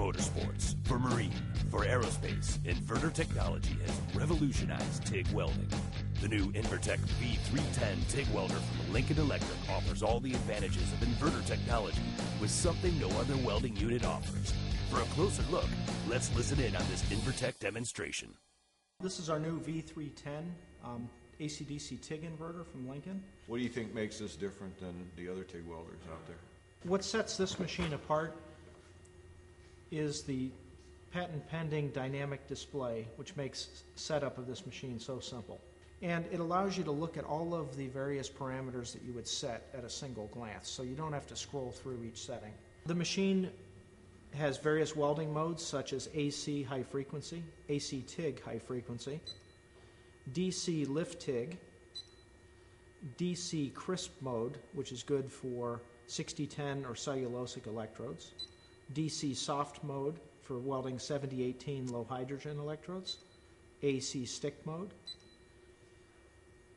motorsports, for marine, for aerospace, inverter technology has revolutionized TIG welding. The new Invertec V310 TIG welder from Lincoln Electric offers all the advantages of inverter technology with something no other welding unit offers. For a closer look, let's listen in on this Invertec demonstration. This is our new V310 AC/DC TIG inverter from Lincoln. What do you think makes this different than the other TIG welders out there? What sets this machine apart is the patent-pending dynamic display, which makes setup of this machine so simple. And it allows you to look at all of the various parameters that you would set at a single glance, so you don't have to scroll through each setting. The machine has various welding modes such as AC high frequency, AC TIG high frequency, DC lift TIG, DC crisp mode, which is good for 6010 or cellulosic electrodes, DC soft mode for welding 7018 low hydrogen electrodes, AC stick mode,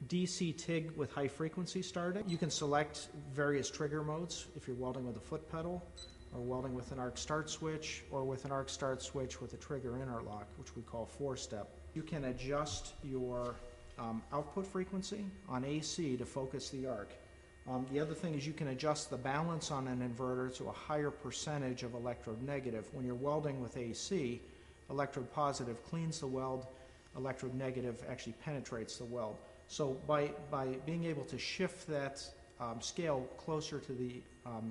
DC TIG with high frequency starting. You can select various trigger modes if you're welding with a foot pedal, or welding with an arc start switch, or with an arc start switch with a trigger interlock, which we call 4-step. You can adjust your output frequency on AC to focus the arc. The other thing is you can adjust the balance on an inverter to a higher percentage of electrode negative. When you're welding with AC, electrode positive cleans the weld, electrode negative actually penetrates the weld. So by being able to shift that scale closer to the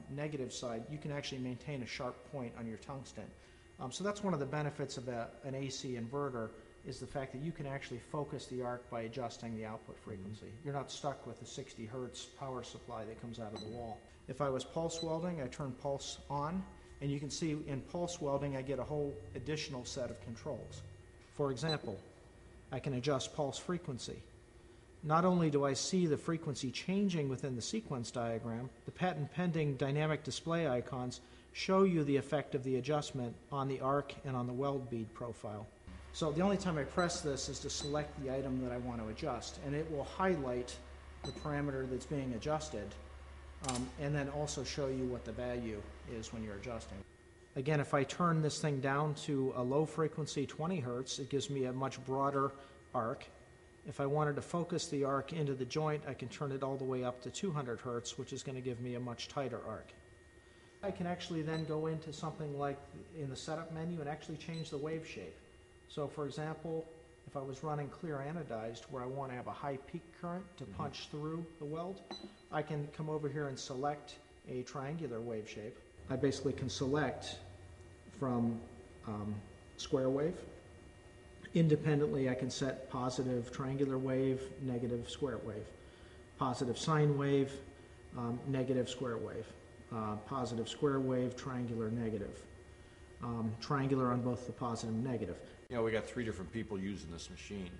negative side, you can actually maintain a sharp point on your tungsten. So that's one of the benefits of an AC inverter, is the fact that you can actually focus the arc by adjusting the output frequency. You're not stuck with a 60 hertz power supply that comes out of the wall. If I was pulse welding, I turn pulse on, and you can see in pulse welding I get a whole additional set of controls. For example, I can adjust pulse frequency. Not only do I see the frequency changing within the sequence diagram, the patent-pending dynamic display icons show you the effect of the adjustment on the arc and on the weld bead profile. So the only time I press this is to select the item that I want to adjust, and it will highlight the parameter that's being adjusted, and then also show you what the value is when you're adjusting. Again, if I turn this thing down to a low frequency 20 hertz, it gives me a much broader arc. If I wanted to focus the arc into the joint, I can turn it all the way up to 200 hertz, which is going to give me a much tighter arc. I can actually then go into something like in the setup menu and actually change the wave shape. So for example, if I was running clear anodized where I want to have a high peak current to punch through the weld, I can come over here and select a triangular wave shape. I basically can select from square wave. Independently, I can set positive triangular wave, negative square wave, positive sine wave, negative square wave, positive square wave, triangular negative, triangular on both the positive and negative. You know, we got 3 different people using this machine,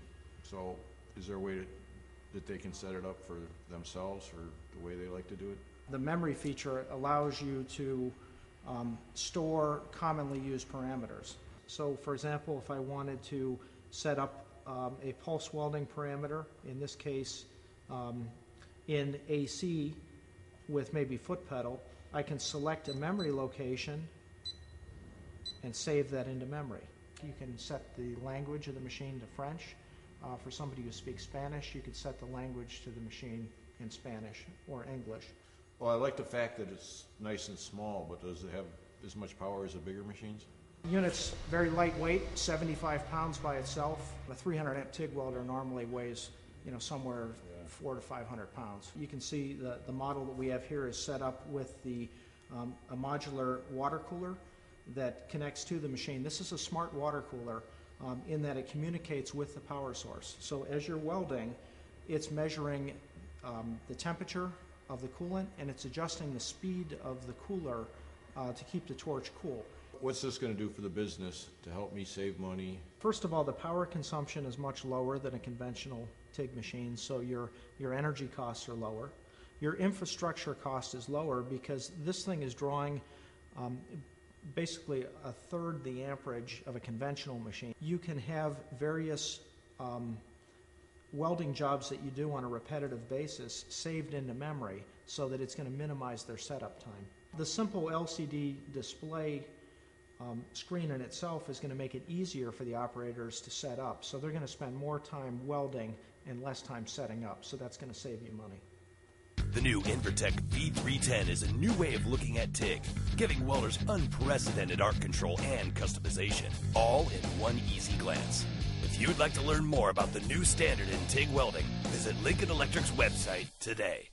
so is there a way that they can set it up for themselves or the way they like to do it? The memory feature allows you to store commonly used parameters. So for example, if I wanted to set up a pulse welding parameter, in this case in AC with maybe foot pedal, I can select a memory location and save that into memory. You can set the language of the machine to French. For somebody who speaks Spanish, you could set the language to the machine in Spanish or English. Well, I like the fact that it's nice and small, but does it have as much power as the bigger machines? The unit's very lightweight, 75 pounds by itself. A 300 amp TIG welder normally weighs, somewhere 400 to 500 pounds. You can see the model that we have here is set up with a modular water cooler that connects to the machine. This is a smart water cooler in that it communicates with the power source. So as you're welding, it's measuring the temperature of the coolant, and it's adjusting the speed of the cooler to keep the torch cool. What's this going to do for the business to help me save money? First of all, the power consumption is much lower than a conventional TIG machine, so your energy costs are lower. Your infrastructure cost is lower because this thing is drawing basically a third the amperage of a conventional machine. You can have various welding jobs that you do on a repetitive basis saved into memory so that it's going to minimize their setup time. The simple LCD display screen in itself is going to make it easier for the operators to set up. So they're going to spend more time welding and less time setting up. So that's going to save you money. The new Invertec V310 is a new way of looking at TIG, giving welders unprecedented art control and customization, all in one easy glance. If you'd like to learn more about the new standard in TIG welding, visit Lincoln Electric's website today.